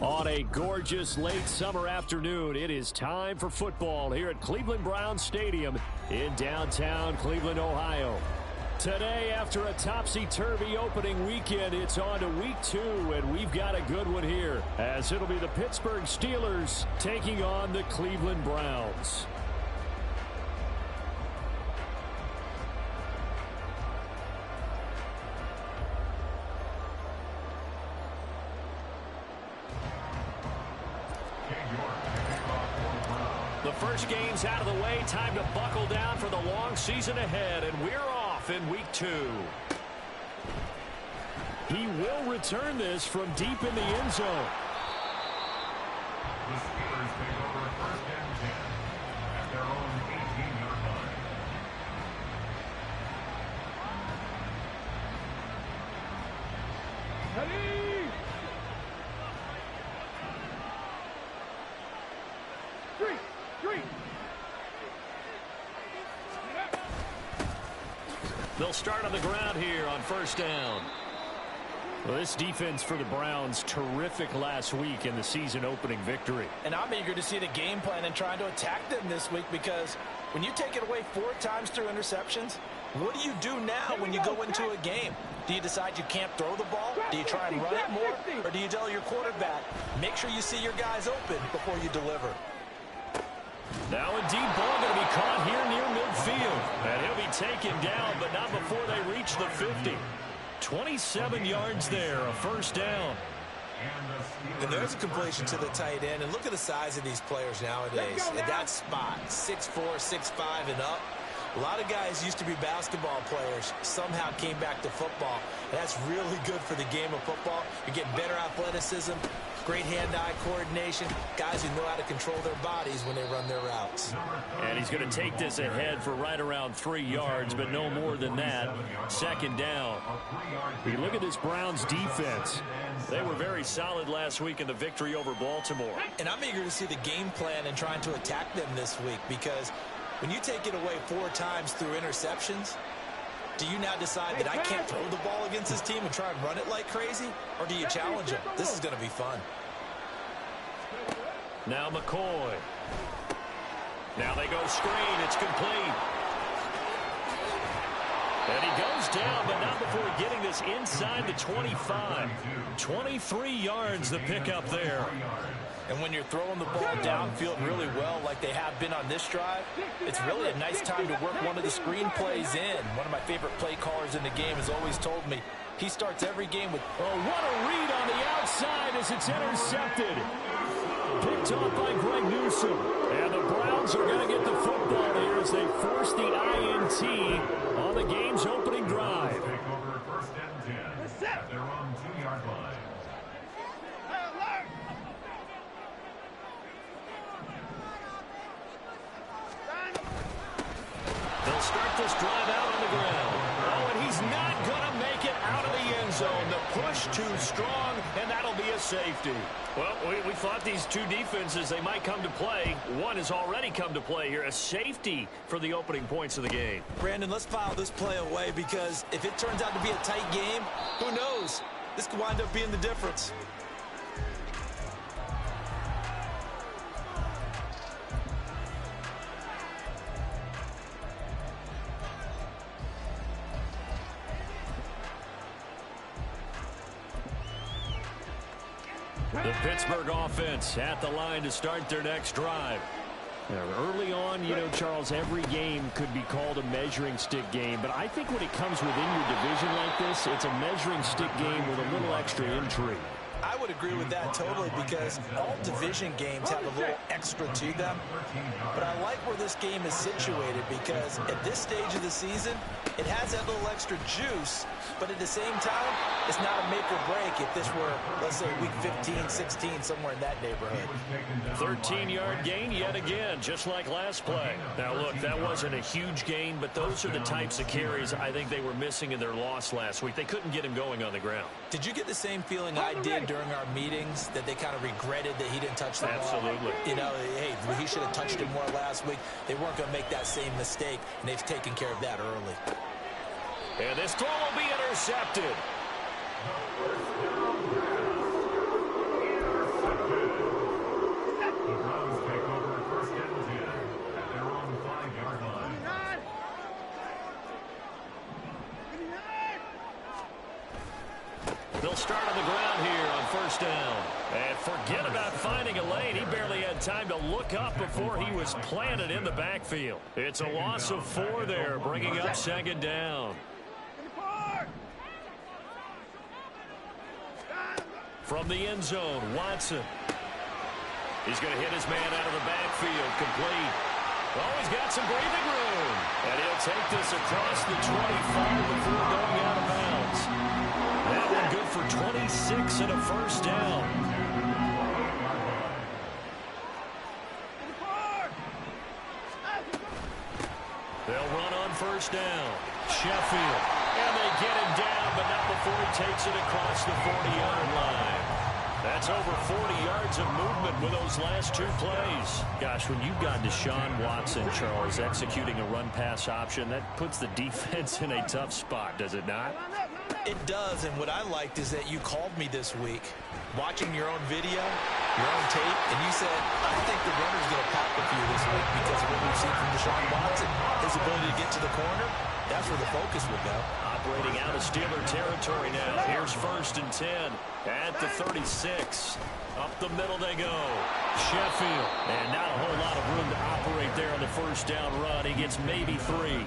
On a gorgeous late summer afternoon, it is time for football here at Cleveland Browns Stadium in downtown Cleveland, Ohio. Today, after a topsy-turvy opening weekend, it's on to week 2, and we've got a good one here, as it'll be the Pittsburgh Steelers taking on the Cleveland Browns. The first game's out of the way. Time to buckle down for the long season ahead, and we're off in week 2. He will return this from deep in the end zone. The Steelers take over first and 10 at their own 18-yard line. They'll start on the ground here on first down. Well, this defense for the Browns, terrific last week in the season-opening victory. And I'm eager to see the game plan and trying to attack them this week, because when you take it away 4 times through interceptions, what do you do now when you go into a game? Do you decide you can't throw the ball? Do you try and run it more? Or do you tell your quarterback, make sure you see your guys open before you deliver? Now a deep ball going to be caught here near midfield. And he'll be taken down, but not before they reach the 50. 27 yards there, a first down. And there's a completion to the tight end. And look at the size of these players nowadays. At that spot, 6'4", 6'5", and up. A lot of guys used to be basketball players, somehow came back to football. And that's really good for the game of football. You're getting better athleticism, great hand-eye coordination, guys who know how to control their bodies when they run their routes. And he's going to take this ahead for right around 3 yards, but no more than that. Second down. You look at this Browns defense. They were very solid last week in the victory over Baltimore. And I'm eager to see the game plan and trying to attack them this week, because when you take it away 4 times through interceptions, do you now decide that I can't throw the ball against this team and try and run it like crazy? Or do you challenge them? This is going to be fun. Now McCoy. Now they go screen. It's complete. And he goes down, but not before getting this inside the 25. 23 yards the pickup there. And when you're throwing the ball downfield really well like they have been on this drive, it's really a nice time to work one of the screen plays in. One of my favorite play callers in the game has always told me he starts every game with, oh, what a read on the outside as it's intercepted. Picked off by Greg Newsome. And the Browns are going to get the football here as they force the INT on the game's opening drive. Take over first and 10 at their own 2-yard line. They'll start this drive out on the ground. Oh, and he's not going to make it out of the end zone. The push too strong, and that'll be a safety. Well, we thought these two defenses, they might come to play. One has already come to play here, a safety for the opening points of the game. Brandon, let's file this play away, because if it turns out to be a tight game, who knows? This could wind up being the difference. The Pittsburgh offense at the line to start their next drive. Now, early on, you know, Charles, every game could be called a measuring stick game, but I think when it comes within your division like this, it's a measuring stick game with a little extra intrigue. I would agree with that totally, because all division games have a little extra to them. But I like where this game is situated, because at this stage of the season, it has that little extra juice, but at the same time, it's not a make or break if this were, let's say, week 15, 16, somewhere in that neighborhood. 13-yard gain yet again, just like last play. Now, look, that wasn't a huge gain, but those are the types of carries I think they were missing in their loss last week. They couldn't get him going on the ground. Did you get the same feeling I did during our meetings, that they kind of regretted that he didn't touch the ball? Absolutely. You know, hey, he should have touched it more last week. They weren't going to make that same mistake, and they've taken care of that early. And this throw will be intercepted. And forget about finding a lane. He barely had time to look up before he was planted in the backfield. It's a loss of 4 there, bringing up second down. From the end zone, Watson. He's going to hit his man out of the backfield, complete. Oh, he's got some breathing room. And he'll take this across the 25 before going out of bounds. That one good for 26 and a first down. They'll run on first down. Sheffield. And they get him down, but not before he takes it across the 40-yard line. That's over 40 yards of movement with those last 2 plays. Gosh, when you've got Deshaun Watson, Charles, executing a run-pass option, that puts the defense in a tough spot, does it not? It does, and what I liked is that you called me this week, watching your own video, your own tape, and you said, I think the runner's going to pop a few this week because of what we've seen from Deshaun Watson. His ability to get to the corner, that's where the focus will go. Operating out of Steeler territory now. Here's 1st and 10 at the 36. Up the middle they go. Sheffield. And not a whole lot of room to operate there on the first down run. He gets maybe 3.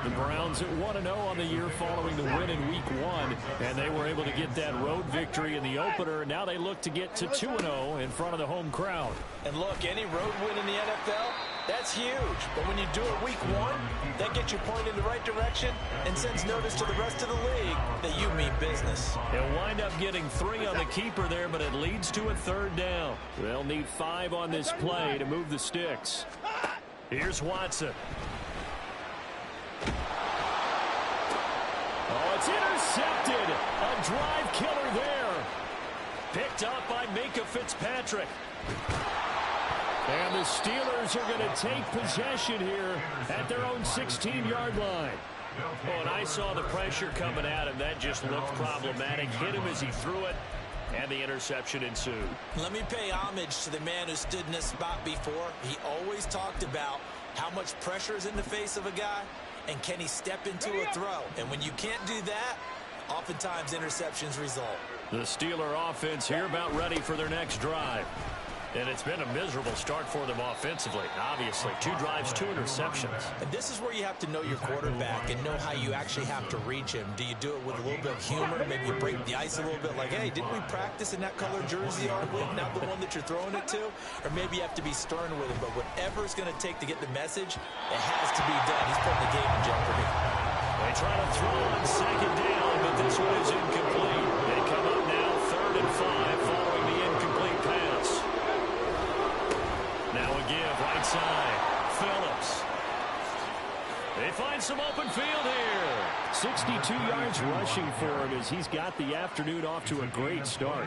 The Browns at 1-0 on the year following the win in Week 1. And they were able to get that road victory in the opener. Now they look to get to 2-0 in front of the home crowd. And look, any road win in the NFL, that's huge. But when you do it Week 1, that gets you pointed in the right direction and sends notice to the rest of the league that you mean business. They'll wind up getting 3 on the keeper there, but it leads to a 3rd down. They'll need 5 on this play to move the sticks. Here's Watson. Oh, it's intercepted. A drive killer there. Picked up by Minka Fitzpatrick. And the Steelers are going to take possession here at their own 16-yard line. Oh, and I saw the pressure coming at him. That just looked problematic. Hit him as he threw it, and the interception ensued. Let me pay homage to the man who stood in this spot before. He always talked about how much pressure is in the face of a guy, and can he step into a throw. And when you can't do that, oftentimes interceptions result. The Steeler offense here about ready for their next drive. And it's been a miserable start for them offensively. Obviously, 2 drives, 2 interceptions. And this is where you have to know your quarterback and know how you actually have to reach him. Do you do it with a little bit of humor? Maybe you break the ice a little bit like, hey, didn't we practice in that color jersey all week, not the one that you're throwing it to? Or maybe you have to be stern with him. But whatever it's going to take to get the message, it has to be done. He's putting the game in jeopardy. They try to throw on 2nd down, but this one is incomplete. They come up now 3rd and 5 following the incomplete pass. Now a give, right side, Phillips. They find some open field here. 62 yards rushing for him as he's got the afternoon off to a great start.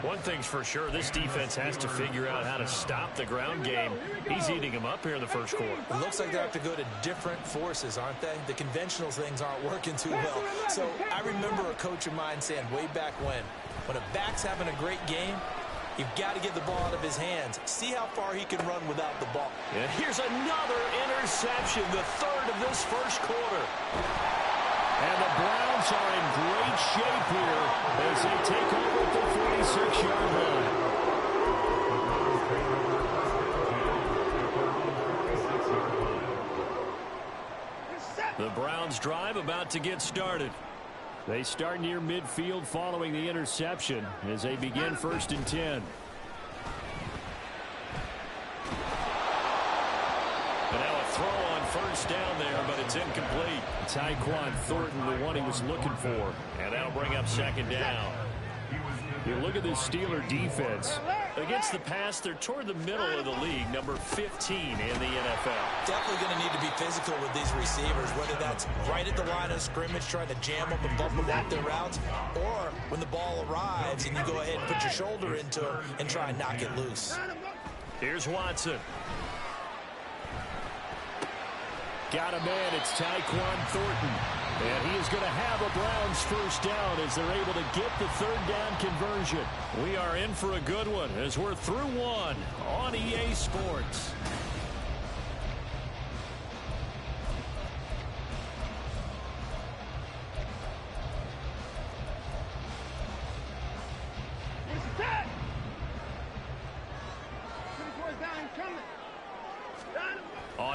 One thing's for sure, this defense has to figure out how to stop the ground game. He's eating them up here in the first quarter. It looks like they have to go to different forces, aren't they? The conventional things aren't working too well. So I remember a coach of mine saying way back when a back's having a great game, you've got to get the ball out of his hands. See how far he can run without the ball. And here's another interception, the 3rd of this first quarter. And the Browns are in great shape here as they take over at the 46-yard line. The Browns drive about to get started. They start near midfield following the interception as they begin 1st and 10. And now a throw on 1st down there, but it's incomplete. Tyquan Thornton, the one he was looking for. And that'll bring up 2nd down. You look at this Steeler defense. Against the pass, they're toward the middle of the league, number 15 in the NFL. Definitely going to need to be physical with these receivers, whether that's right at the line of scrimmage, trying to jam them and bump them off their routes, or when the ball arrives and you go ahead and put your shoulder into it and try and knock it loose. Here's Watson. Got a man, it's Tyquan Thornton. And he is going to have a Browns first down as they're able to get the 3rd down conversion. We are in for a good one as we're through 1 on EA Sports.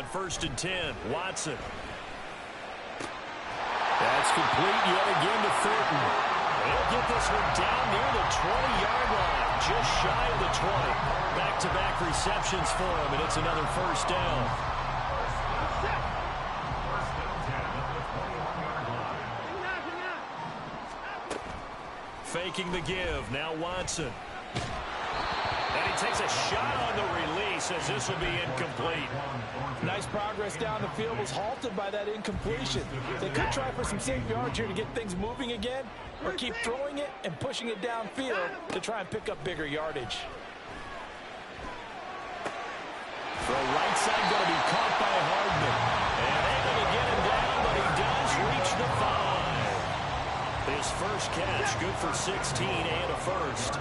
on 1st and 10. Watson. That's complete yet again to Thornton. He'll get this one down near the 20-yard line, just shy of the 20. Back-to-back receptions for him, and it's another first down. Faking the give. Now Watson. And he takes a shot on the release as this will be incomplete. Nice progress down the field, was halted by that incompletion. They could try for some safe yards here to get things moving again, or keep throwing it and pushing it downfield to try and pick up bigger yardage. Throw right side going to be caught by Hardman. And able to get him down, but he does reach the 5. His first catch, good for 16 and a first.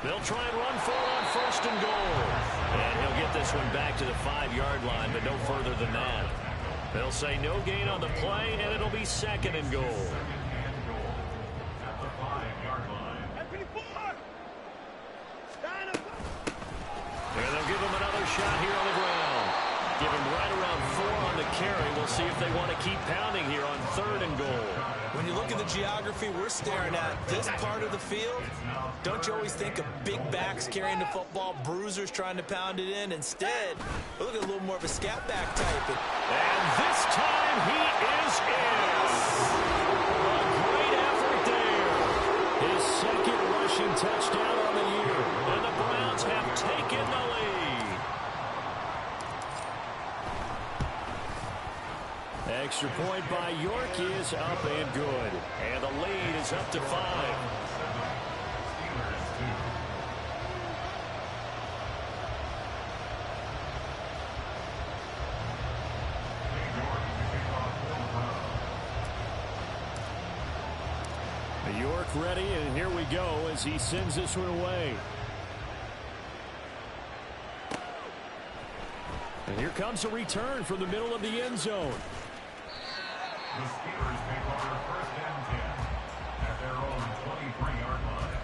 They'll try and run for it on 1st and goal. And he'll get this one back to the 5-yard line, but no further than that. They'll say no gain on the play, and it'll be 2nd and goal. At the 5-yard line. And they'll give him another shot here on the ground. Give him right around 4 on the carry. We'll see if they want to keep pounding here on 3rd and goal. When you look at the geography we're staring at, this part of the field, don't you always think of big backs carrying the football, bruisers trying to pound it in? Instead, we look at a little more of a scat back type. And this time he is in. A great effort there. His 2nd rushing touchdown on the year. And the Browns have taken the lead. Extra point by York is up and good. And the lead is up to 5. York ready, and here we go as he sends this one away. And here comes a return from the middle of the end zone. The Steelers take over 1st and 10 at their own 23-yard line.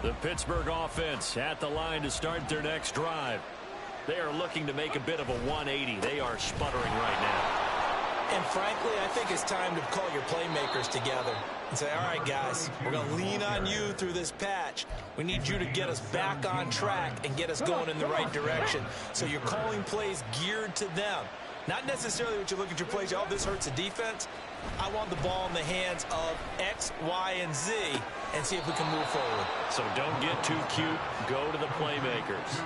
The Pittsburgh offense at the line to start their next drive. They are looking to make a bit of a 180. They are sputtering right now. And frankly, I think it's time to call your playmakers together and say, all right, guys, we're going to lean on you through this patch. We need you to get us back on track and get us going in the right direction. So you're calling plays geared to them. Not necessarily what you look at your plays, oh, this hurts the defense. I want the ball in the hands of X, Y, and Z and see if we can move forward. So don't get too cute. Go to the playmakers.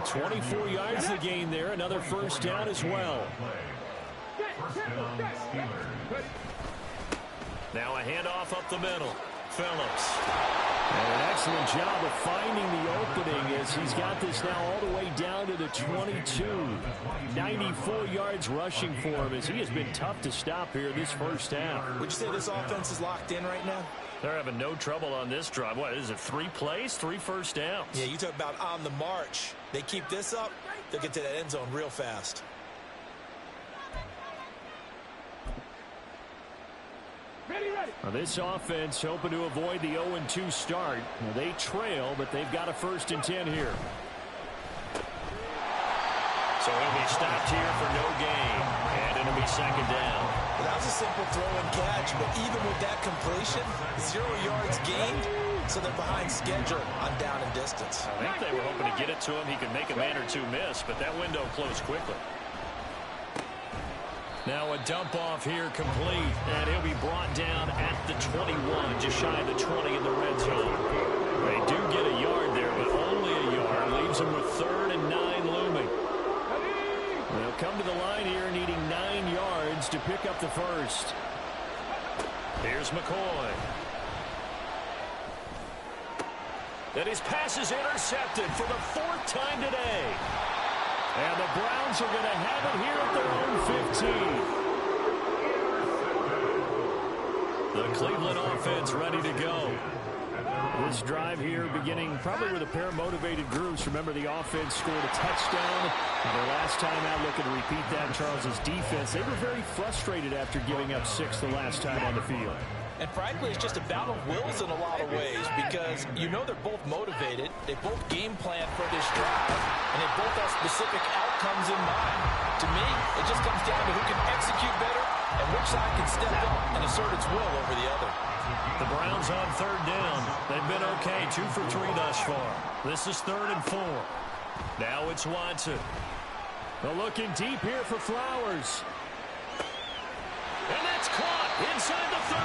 24 yards to gain there. Another first down as well. Now a handoff up the middle. Phillips. And an excellent job of finding the opening as he's got this now all the way down to the 22. 94 yards rushing for him as he has been tough to stop here this first half. Would you say this offense is locked in right now? They're having no trouble on this drive. What is it, 3 plays, 3 first downs? Yeah, you talk about on the march. They keep this up, they'll get to that end zone real fast. Now this offense hoping to avoid the 0-2 start. Well, they trail, but they've got a 1st and 10 here. So he'll be stopped here for no gain, and it'll be 2nd down. Well, that was a simple throw and catch, but even with that completion, 0 yards gained, so they're behind schedule on down and distance. I think they were hoping to get it to him. He could make a man or two miss, but that window closed quickly. Now a dump off here complete, and he'll be brought down at the 21, just shy of the 20 in the red zone. They do get a yard there, but only a yard. Leaves them with 3rd and 9 looming. They'll come to the line here needing 9 yards to pick up the first. Here's McCoy. And his pass is intercepted for the 4th time today. And the Browns are going to have it here at their own 15. The Cleveland offense ready to go. This drive here beginning probably with a pair of motivated groups. Remember, the offense scored a touchdown. And their last time out, looking to repeat that in Charles's defense. They were very frustrated after giving up 6 the last time on the field. And frankly, it's just a battle of wills in a lot of ways because you know they're both motivated. They both game plan for this drive, and they both have specific outcomes in mind. To me, it just comes down to who can execute better and which side can step up and assert its will over the other. The Browns on third down. They've been okay, 2 for 3 thus far. This is 3rd and 4. Now it's Watson. They're looking deep here for Flowers. And that's caught inside the 30.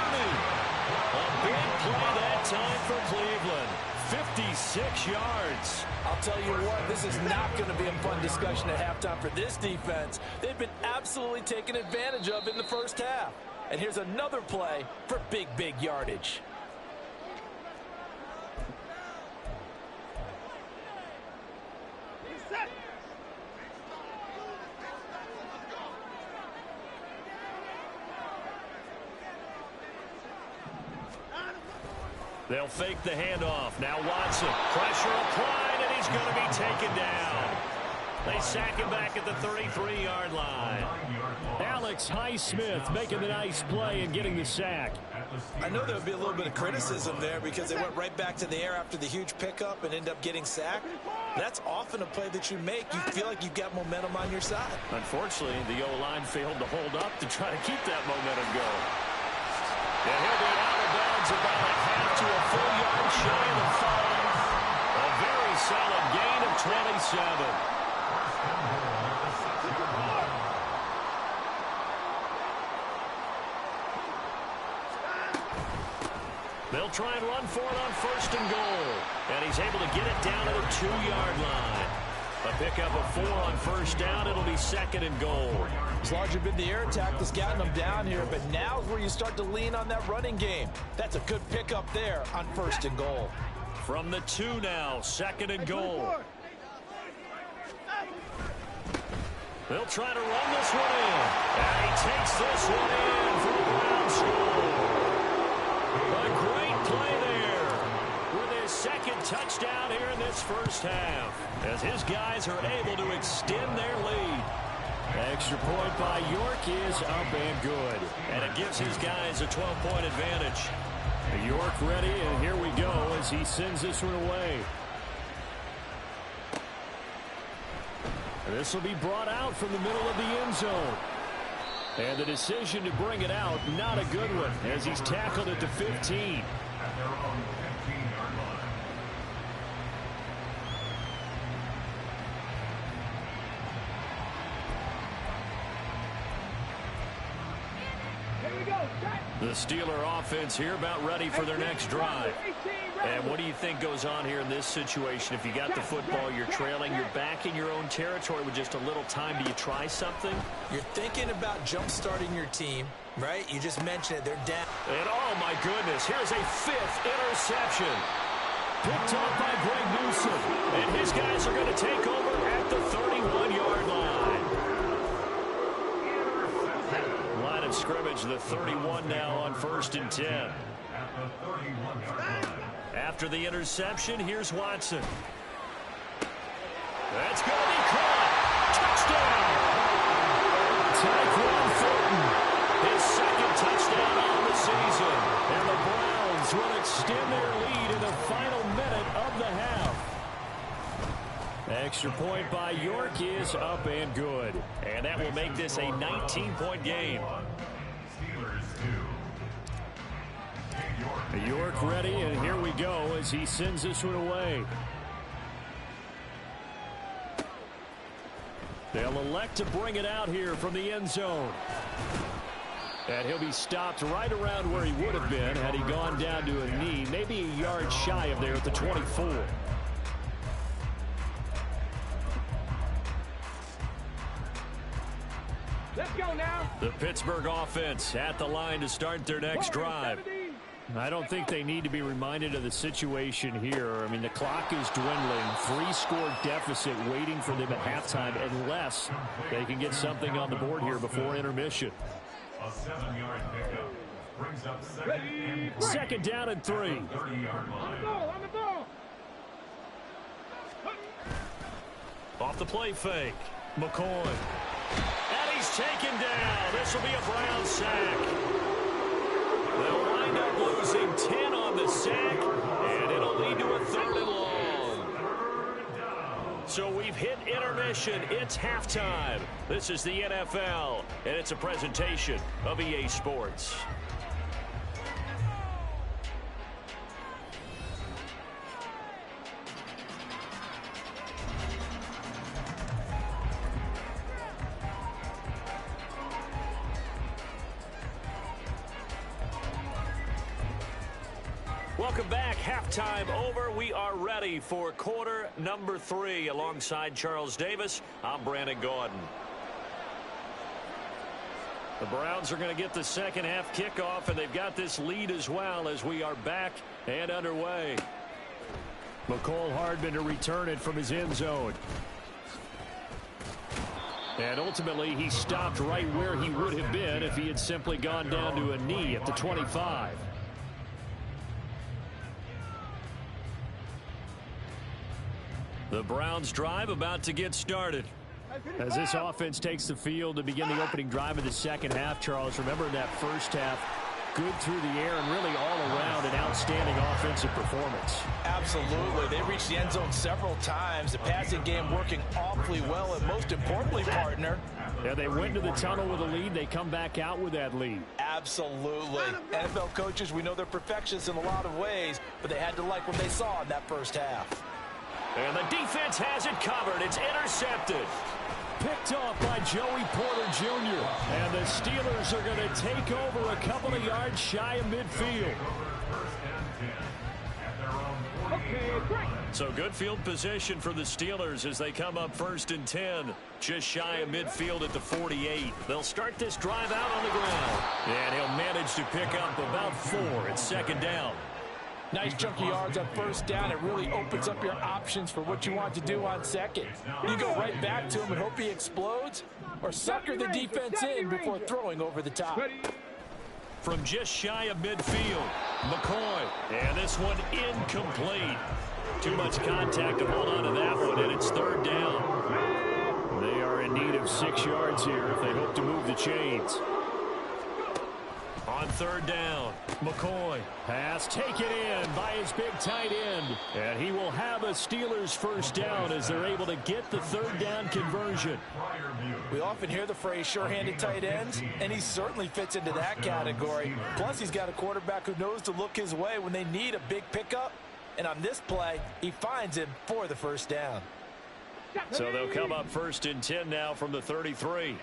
A big play that time for Cleveland. 56 yards. I'll tell you what, this is not going to be a fun discussion at halftime for this defense. They've been absolutely taken advantage of in the first half. And here's another play for big yardage. They'll fake the handoff. Now Watson. Pressure applied, and he's going to be taken down. They sack him back at the 33-yard line. Alex Highsmith making the nice play and getting the sack. I know there would be a little bit of criticism there because they went right back to the air after the huge pickup and end up getting sacked. That's often a play that you make. You feel like you've got momentum on your side. Unfortunately, the O-line failed to hold up to try to keep that momentum going. And he'll be out of bounds about a half to a full yard shy of the 5. A very solid gain of 27. They'll try and run for it on 1st and goal. And he's able to get it down to the 2-yard line. A pickup of 4 on 1st down. It'll be 2nd and goal. It's largely been the air attack that's gotten them down here, but now is where you start to lean on that running game. That's a good pickup there on 1st and goal. From the 2 now, 2nd and goal. They'll try to run this one in. And he takes this one in for a Brown score. A great play there with his 2nd touchdown here in this first half, as his guys are able to extend their lead. Extra point by York is up and good, and it gives his guys a 12-point advantage. York ready, and here we go as he sends this one away. This will be brought out from the middle of the end zone. And the decision to bring it out, not a good one, as he's tackled at the 15. At their own 15-yard line. The Steeler offense here about ready for their next drive. And what do you think goes on here in this situation? If you got the football, you're trailing, you're back in your own territory with just a little time. Do you try something? You're thinking about jump-starting your team, right? You just mentioned it. They're down. And oh, my goodness, here's a 5th interception. Picked off by Greg Newsom. And his guys are going to take over at the 31-yard line. Line of scrimmage, the 31 now on 1st and 10. At the 31-yard line. After the interception, here's Watson. That's going to be caught. Touchdown! Tyquan Thornton, his 2nd touchdown on the season. And the Browns will extend their lead in the final minute of the half. Extra point by York is up and good. And that will make this a 19-point game. Steelers 2. York ready, and here we go as he sends this one away. They'll elect to bring it out here from the end zone. And he'll be stopped right around where he would have been had he gone down to a knee, maybe a yard shy of there at the 24. Let's go now. The Pittsburgh offense at the line to start their next drive. I don't think they need to be reminded of the situation here. I mean, the clock is dwindling. 3-score deficit waiting for them at halftime unless they can get something on the board here before intermission. A 7-yard pickup. Brings up second down and 3. 30-yard line. Off the play fake. McCoy. And he's taken down. This will be a Brown sack. They'll wind up losing 10 on the sack, and it'll lead to a 3rd and long. So we've hit intermission. It's halftime. This is the NFL, and it's a presentation of EA Sports. Welcome back. Halftime over. We are ready for quarter number 3. Alongside Charles Davis, I'm Brandon Gaudin. The Browns are going to get the second half kickoff, and they've got this lead as well as we are back and underway. McCole Hardman to return it from his end zone. And ultimately, he stopped right where he would have been if he had simply gone down to a knee at the 25. The Browns drive about to get started. As this offense takes the field to begin the opening drive of the second half, Charles, remember in that first half, good through the air and really all around an outstanding offensive performance. Absolutely. They reached the end zone several times. The passing game working awfully well, and most importantly, partner. Yeah, they went to the tunnel with a lead. They come back out with that lead. Absolutely. NFL coaches, we know they're perfectionists in a lot of ways, but they had to like what they saw in that first half. And the defense has it covered. It's intercepted. Picked off by Joey Porter Jr. And the Steelers are going to take over a couple of yards shy of midfield. So good field position for the Steelers as they come up 1st and 10. Just shy of midfield at the 48. They'll start this drive out on the ground. And he'll manage to pick up about 4 at 2nd down. Nice chunky yards on 1st down. It really opens up your options for what you want to do on 2nd. You go right back to him and hope he explodes, or sucker the defense in before throwing over the top. From just shy of midfield, McCoy. And this one incomplete. Too much contact to hold on to that one, and it's 3rd down. They are in need of 6 yards here if they hope to move the chains. On 3rd down, McCoy. Pass taken in by his big tight end. And he will have a Steelers 1st down as they're able to get the 3rd down conversion. We often hear the phrase sure-handed tight ends, and he certainly fits into that category. Plus, he's got a quarterback who knows to look his way when they need a big pickup. And on this play, he finds him for the 1st down. So they'll come up 1st and 10 now from the 33.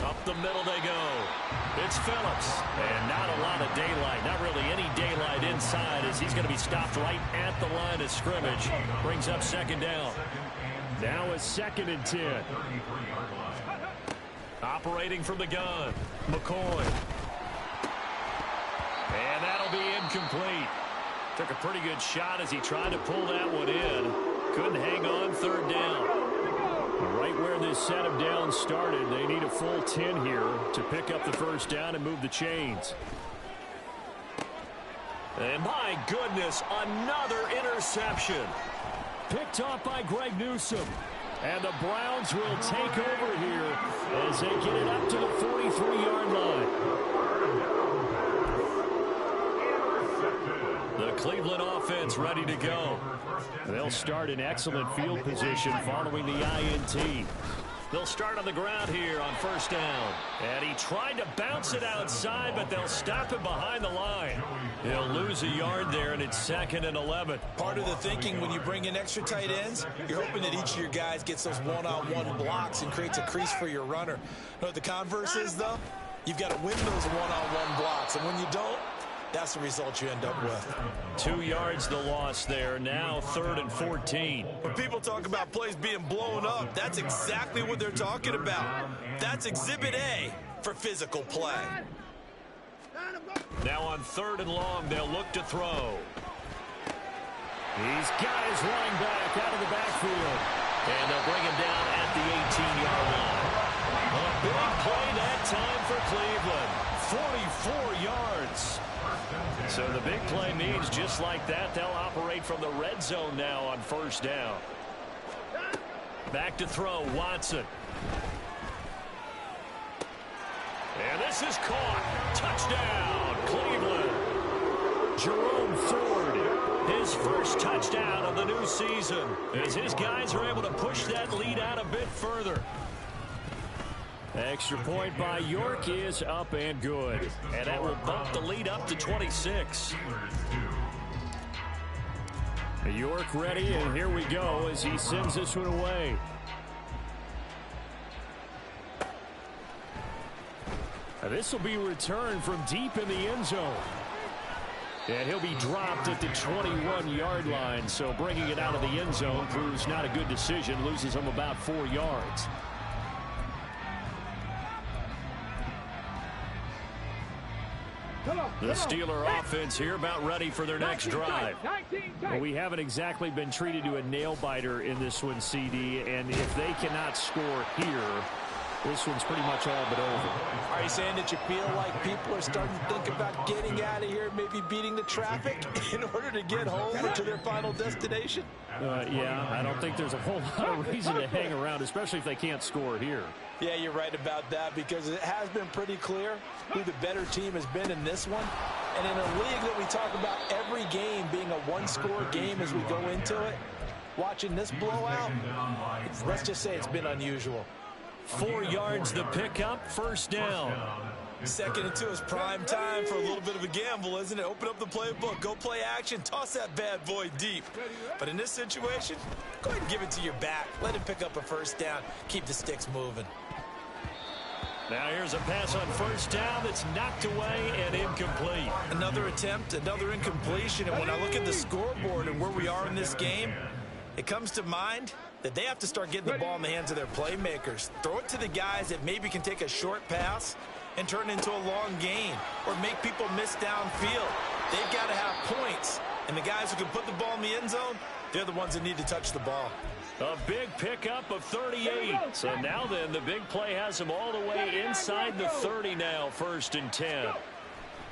Up the middle they go. It's Phillips. And not a lot of daylight. Not really any daylight inside as he's going to be stopped right at the line of scrimmage. Brings up 2nd down. Now it's 2nd and 10. Operating from the gun. McCoy. And that'll be incomplete. Took a pretty good shot as he tried to pull that one in. Couldn't hang on 3rd down. Right where this set of downs started, they need a full 10 here to pick up the 1st down and move the chains. And my goodness, another interception. Picked off by Greg Newsome. And the Browns will take over here as they get it up to the 43-yard line. The Cleveland offense ready to go. They'll start in excellent field position following the INT. They'll start on the ground here on 1st down. And he tried to bounce it outside, but they'll stop him behind the line. He'll lose a yard there, and it's 2nd and 11. Part of the thinking when you bring in extra tight ends, you're hoping that each of your guys gets those one-on-one blocks and creates a crease for your runner. You know what the converse is, though? You've got to win those one-on-one blocks, and when you don't, that's the result you end up with. 2 yards the loss there. Now 3rd and 14. When people talk about plays being blown up, that's exactly what they're talking about. That's Exhibit A for physical play. Now on 3rd and long, they'll look to throw. He's got his running back out of the backfield. And they'll bring him down at the 18-yard line. Big play that time for Cleveland. 44 yards. So the big play means just like that, they'll operate from the red zone now on first down. Back to throw, Watson. And this is caught. Touchdown, Cleveland. Jerome Ford, his first touchdown of the new season, as his guys are able to push that lead out a bit further. Extra point by York is up and good. And that will bump the lead up to 26. York ready, and here we go as he sends this one away. This will be returned from deep in the end zone. And he'll be dropped at the 21-yard line, so bringing it out of the end zone proves not a good decision, loses him about 4 yards. The Steeler offense here about ready for their next drive. Well, we haven't exactly been treated to a nail-biter in this one, CD, and if they cannot score here, this one's pretty much all but over. Are you saying that you feel like people are starting to think about getting out of here, maybe beating the traffic in order to get home or to their final destination? Yeah, I don't think there's a whole lot of reason to hang around, especially if they can't score here. Yeah, you're right about that, because it has been pretty clear who the better team has been in this one. And in a league that we talk about every game being a one-score game as we go into it, watching this blowout, let's just say it's been unusual. 4 yards the pickup, first down. Second and 2 is prime time for a little bit of a gamble, isn't it? Open up the playbook, go play action, toss that bad boy deep. But in this situation, go ahead and give it to your back. Let him pick up a first down. Keep the sticks moving. Now here's a pass on first down that's knocked away and incomplete. Another attempt, another incompletion. And when I look at the scoreboard and where we are in this game, it comes to mind that they have to start getting the ball in the hands of their playmakers. Throw it to the guys that maybe can take a short pass and turn it into a long gain or make people miss downfield. They've got to have points. And the guys who can put the ball in the end zone, they're the ones that need to touch the ball. A big pickup of 38. So now then, the big play has him all the way inside the 30 now, first and 10.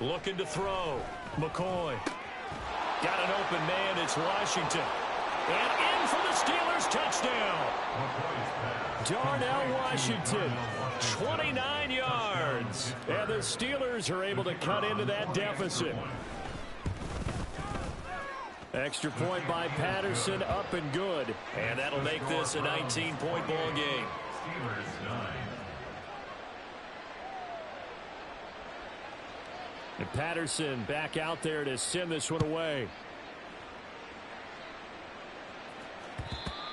Looking to throw. McCoy. Got an open man. It's Washington. And in for the Steelers, touchdown. Darnell Washington, 29 yards. And the Steelers are able to cut into that deficit. Extra point by Patterson, up and good. And that'll make this a 19-point ball game. And Patterson back out there to send this one away.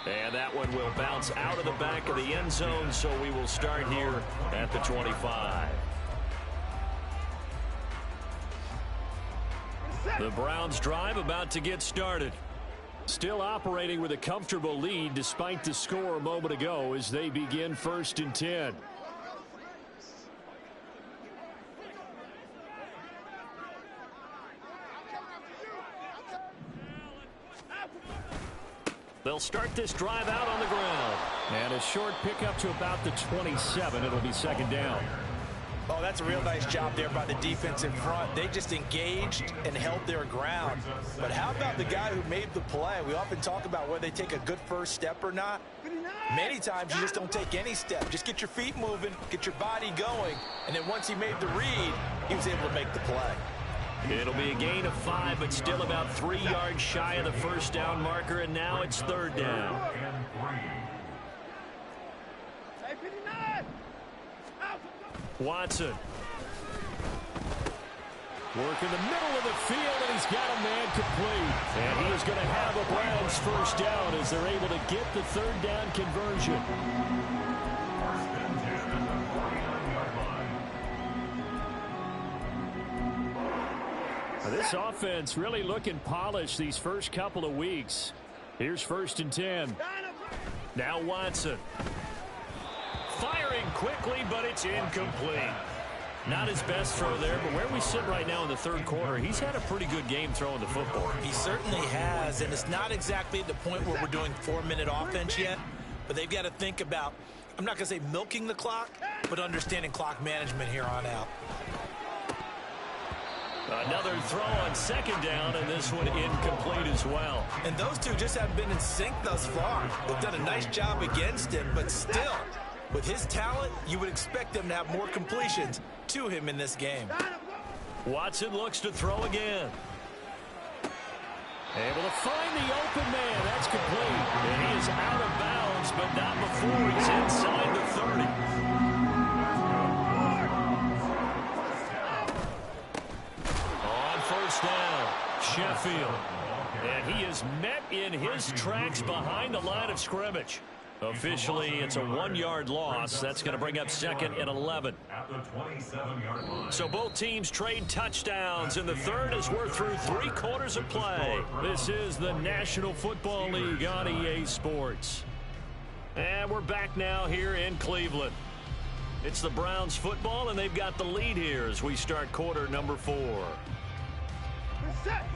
And that one will bounce out of the back of the end zone, so we will start here at the 25. The Browns drive about to get started. Still operating with a comfortable lead despite the score a moment ago as they begin first and 10. They'll start this drive out on the ground. And a short pickup to about the 27. It'll be second down. Oh, that's a real nice job there by the defense in front. They just engaged and held their ground. But how about the guy who made the play? We often talk about whether they take a good first step or not. Many times you just don't take any step. Just get your feet moving, get your body going. And then once he made the read, he was able to make the play. It'll be a gain of 5, but still about 3 yards shy of the first down marker, and now it's third down. Watson. Work in the middle of the field, and he's got a man complete. And he is going to have a Browns first down as they're able to get the third down conversion. This offense really looking polished these first couple of weeks. Here's first and 10. Now Watson. Firing quickly, but it's incomplete. Not his best throw there, but where we sit right now in the third quarter, he's had a pretty good game throwing the football. He certainly has, and it's not exactly at the point where we're doing 4-minute offense yet, but they've got to think about, I'm not going to say milking the clock, but understanding clock management here on out. Another throw on second down, and this one incomplete as well. And those two just haven't been in sync thus far. They've done a nice job against him, but still, with his talent, you would expect them to have more completions to him in this game. Watson looks to throw again. Able to find the open man. That's complete. And he is out of bounds, but not before he's inside the 30. First down, Sheffield. And he is met in his tracks behind the line of scrimmage. Officially, it's a 1-yard loss. That's going to bring up second and 11. So both teams trade touchdowns, and the third as we're through 3 quarters of play. This is the National Football League on EA Sports. And we're back now here in Cleveland. It's the Browns football, and they've got the lead here as we start quarter number 4.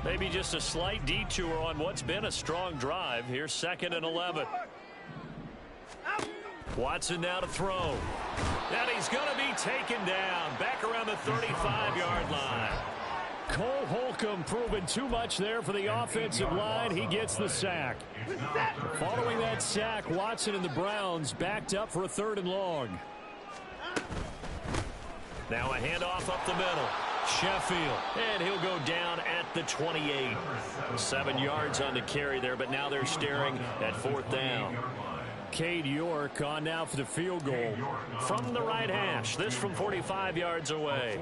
Maybe just a slight detour on what's been a strong drive. Here's second and 11. Watson now to throw. And he's going to be taken down. Back around the 35-yard line. Cole Holcomb proving too much there for the offensive line. He gets the sack. Following that sack, Watson and the Browns backed up for a 3rd and long. Now a handoff up the middle. Sheffield, and he'll go down at the 28. 7 yards on the carry there, but now they're staring at 4th down. Cade York on now for the field goal from the right hash. This from 45 yards away.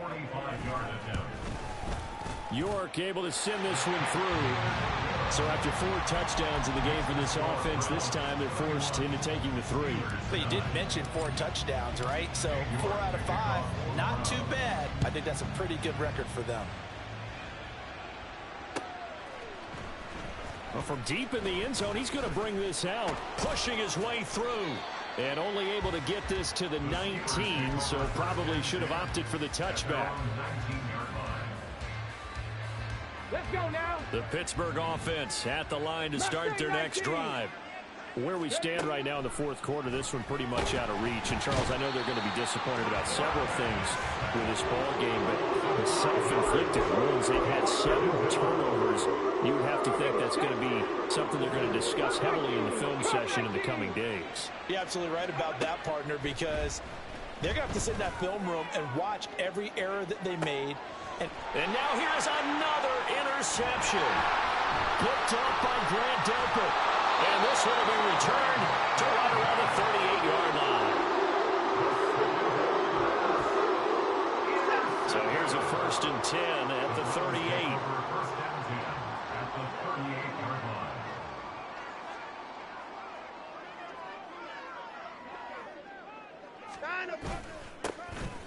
York able to send this one through. So after 4 touchdowns in the game for this offense, this time they're forced into taking the 3. But you did mention 4 touchdowns, right? So 4 out of 5, not too bad. I think that's a pretty good record for them. Well, from deep in the end zone, he's going to bring this out, pushing his way through. And only able to get this to the 19, so probably should have opted for the touchback. Let's go now. The Pittsburgh offense at the line to start their next drive. Where we stand right now in the 4th quarter, this one pretty much out of reach. And, Charles, I know they're going to be disappointed about several things with this ball game, but the self-inflicted wounds, they've had several turnovers. You would have to think that's going to be something they're going to discuss heavily in the film session in the coming days. You're absolutely right about that, partner, because they're going to have to sit in that film room and watch every error that they made. And now here's another interception. Picked up by Grant Delpit. And this one will be returned to right around the 38-yard line. So here's a 1st and 10 at the 38.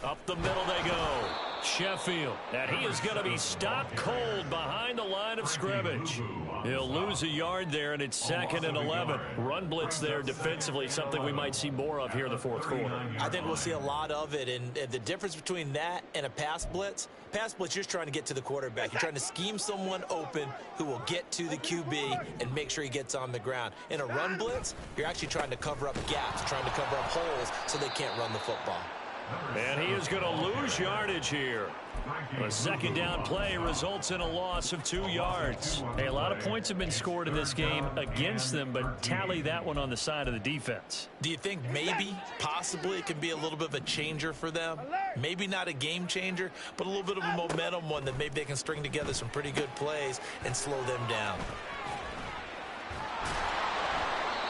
Up the middle they go. Sheffield, and he is going to be stopped cold behind the line of scrimmage. He'll lose a yard there, and it's 2nd and 11. Run blitz there defensively, something we might see more of here in the 4th quarter. I think we'll see a lot of it, and the difference between that and a pass blitz, you're just trying to get to the quarterback. You're trying to scheme someone open who will get to the QB and make sure he gets on the ground. In a run blitz, you're actually trying to cover up gaps, trying to cover up holes so they can't run the football. And he is going to lose yardage here. A 2nd down play results in a loss of 2 yards. Hey, a lot of points have been scored in this game against them, but tally that one on the side of the defense. Do you think maybe, possibly, it can be a little bit of a changer for them? Maybe not a game changer, but a little bit of a momentum one that maybe they can string together some pretty good plays and slow them down.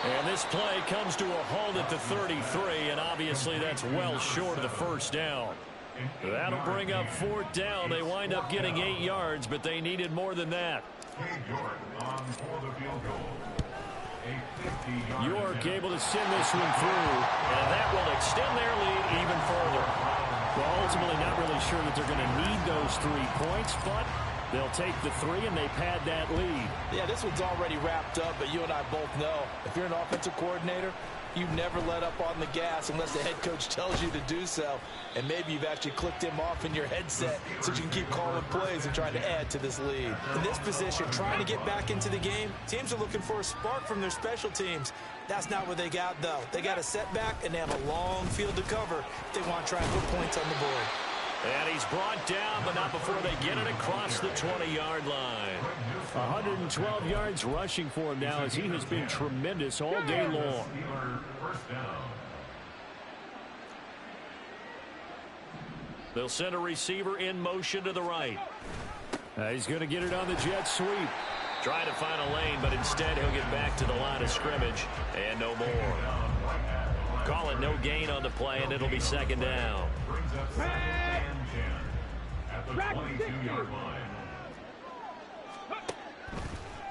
And this play comes to a halt at the 33, and obviously that's well short of the 1st down. That'll bring up 4th down. They wind up getting 8 yards, but they needed more than that. York able to send this one through, and that will extend their lead even further. Well, ultimately not really sure that they're going to need those 3 points, but they'll take the 3, and they pad that lead. Yeah, this one's already wrapped up, but you and I both know if you're an offensive coordinator, You never let up on the gas unless the head coach tells you to do so. And maybe you've actually clicked him off in your headset so you can keep calling plays and trying to add to this lead. In this position, trying to get back into the game, teams are looking for a spark from their special teams. That's not what they got, though. They got a setback, and they have a long field to cover if they want to try and put points on the board. And he's brought down, but not before they get it across the 20-yard line. 112 yards rushing for him now, as he has been tremendous all day long. They'll send a receiver in motion to the right. He's going to get it on the jet sweep. Trying to find a lane, but instead he'll get back to the line of scrimmage, and no more. Call it no gain on the play, and it'll be second down. At the 22-yard line.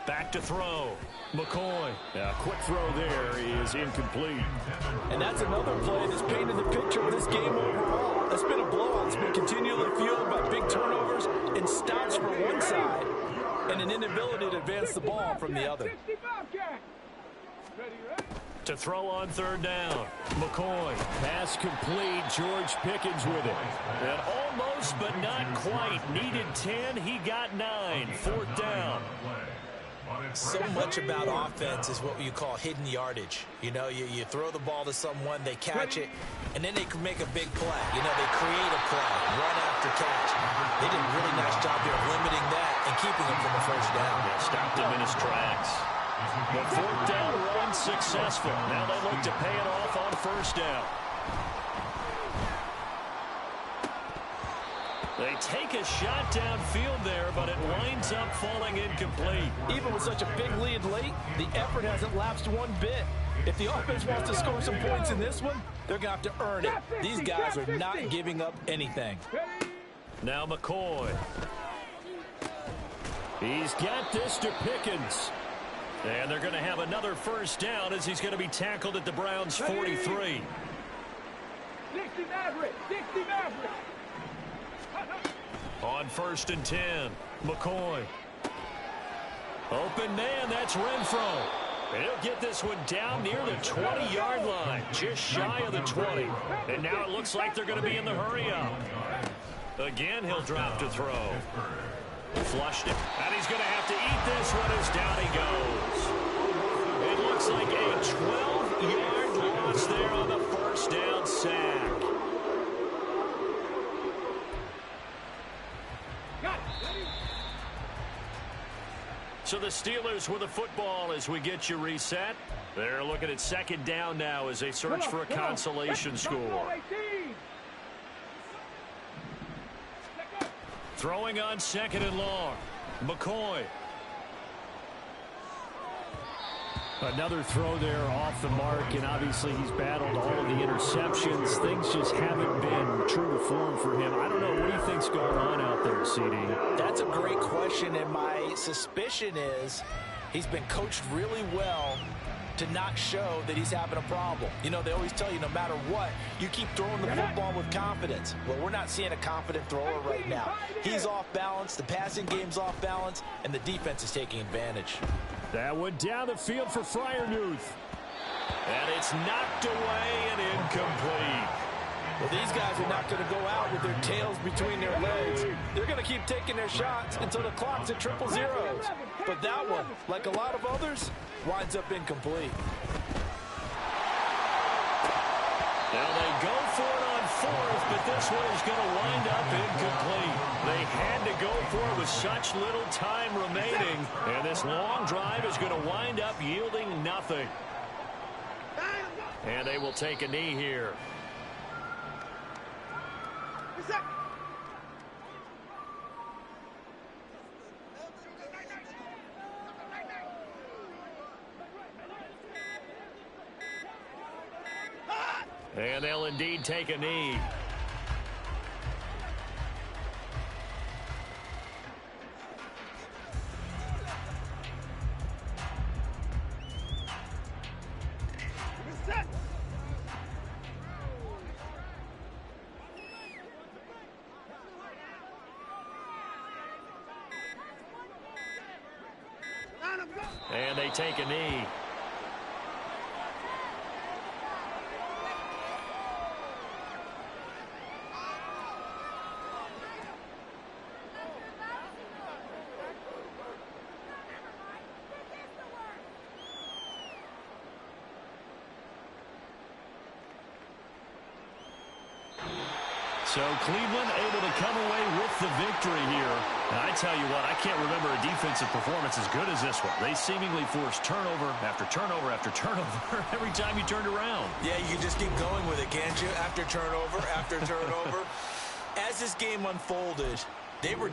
Back to throw. McCoy. Quick throw there is incomplete. And that's another play that's painted the picture of this game overall. It's been a blowout. It's been continually fueled by big turnovers and stops from one side and an inability to advance the ball from the other. To throw on third down. McCoy. Pass complete. George Pickens with it. And almost, but not quite. Needed 10. He got 9. Fourth down. So much about offense is what you call hidden yardage. You know, you throw the ball to someone, they catch it, and then they can make a big play. You know, they create a play, run after catch. They did a really nice job here of limiting that and keeping him from a first down. Stopped him in his tracks. The fourth down run successful. Now they look to pay it off on first down. They take a shot downfield there, but it winds up falling incomplete. Even with such a big lead late, the effort hasn't lapsed one bit. If the offense wants to score some points in this one, they're going to have to earn it. These guys are not giving up anything. Now McCoy. He's got this to Pickens. And they're going to have another first down as he's going to be tackled at the Browns' 43. 60 Maverick! 60 Maverick! On first and 10, McCoy. Open man, that's Renfro. He'll get this one down near the 20-yard line, just shy of the 20. And now it looks like they're going to be in the hurry-up. Again, he'll drop to throw. Flushed it, and he's going to have to eat this one as down he goes. It looks like a 12-yard loss there on the first down sack. So the Steelers with the football as we get you reset. They're looking at second down now as they search for a consolation score. Throwing on second and long. McCoy. Another throw there off the mark, and obviously he's battled all of the interceptions. Things just haven't been true to form for him. I don't know. What do you think's going on out there, CD? That's a great question, and my suspicion is he's been coached really well to not show that he's having a problem. You know, they always tell you no matter what, you keep throwing the football with confidence. Well, we're not seeing a confident thrower right now. He's off balance, the passing game's off balance, and the defense is taking advantage. That one down the field for Freiermuth. And it's knocked away and incomplete. Well, these guys are not going to go out with their tails between their legs. They're going to keep taking their shots until the clock's at triple zeros. But that one, like a lot of others, winds up incomplete. Now they go for it on fourth, but this one is going to wind up incomplete. They had to go for it with such little time remaining, and this long drive is going to wind up yielding nothing. And they will take a knee here. And they'll indeed take a knee. And they take a knee. So Cleveland able to come away with the victory here. And I tell you what, I can't remember a defensive performance as good as this one. They seemingly forced turnover after turnover after turnover every time you turned around. Yeah, you can just keep going with it, can't you? After turnover, after turnover. As this game unfolded, they were